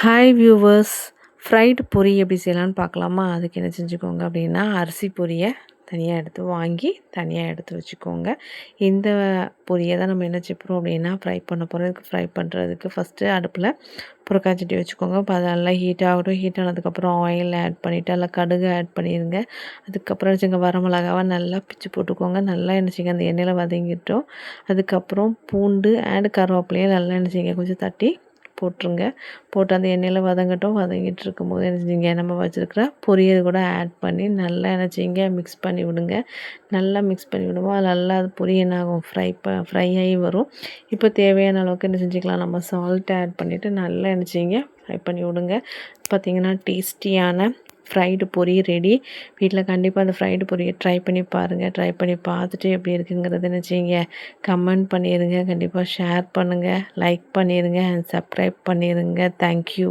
Hi viewers! Fried பொரி எப்படி செய்யலான்னு பார்க்கலாமா? அதுக்கு என்ன செஞ்சுக்கோங்க அப்படின்னா, அரிசி பொரிய தனியா எடுத்து வாங்கி, தனியா எடுத்து வச்சுக்கோங்க. இந்த பொரிய தான் நம்ம என்ன செய்ய போறோம் அப்படின்னா, ஃப்ரை பண்ண போறோம். இதுக்கு ஃப்ரை பண்ணுறதுக்கு ஃபஸ்ட்டு அடுப்பில ஒரு கரண்டி வச்சுக்கோங்க. இப்போ அது நல்லா ஹீட் ஆகட்டும். ஹீட் ஆனதுக்கப்புறம் ஆயில் ஆட் பண்ணிவிட்டு, அதில் கடுகு ஆட் பண்ணிடுங்க. அதுக்கப்புறம் வச்சுங்க வரமிளகாவ நல்லா பிச்சு போட்டுக்கோங்க. நல்லா என்ன செய்யுங்க, அந்த எண்ணெயில வதங்கிட்டோம். அதுக்கப்புறம் பூண்டு அண்ட் கருவேப்பிலையும் நல்லா என்ன செய்யுங்க, கொஞ்சம் தட்டி போட்டுருங்க. போட்டு அந்த எண்ணெயில வதங்கட்டும். வதங்கிட்டு இருக்கும்போது என்ன செஞ்சீங்க, நம்ம வச்சுருக்கிற பொரியல் கூட ஆட் பண்ணி நல்லா என்ன செய்யுங்க, மிக்ஸ் பண்ணி விடுங்க. நல்லா மிக்ஸ் பண்ணி விடுவோம். அது நல்லா அது பொரிய என்ன ஆகும், ஃப்ரை ஆகி வரும். இப்போ தேவையான அளவுக்கு என்ன செஞ்சுக்கலாம், நம்ம சால்ட் ஆட் பண்ணிவிட்டு நல்லா என்ன செய்யுங்க, ஃப்ரை பண்ணி விடுங்க. பார்த்திங்கன்னா டேஸ்டியான ஃப்ரைடு பொரி ரெடி. வீட்டில் கண்டிப்பாக அந்த ஃப்ரைடு பொரியை ட்ரை பண்ணி பாருங்கள். ட்ரை பண்ணி பார்த்துட்டு எப்படி இருக்குங்கிறத என்ன செய்யுங்க, கமெண்ட் பண்ணிடுங்க. கண்டிப்பாக ஷேர் பண்ணுங்கள், லைக் பண்ணிடுங்க அண்ட் சப்ஸ்கிரைப் பண்ணிடுங்க. தேங்க்யூ.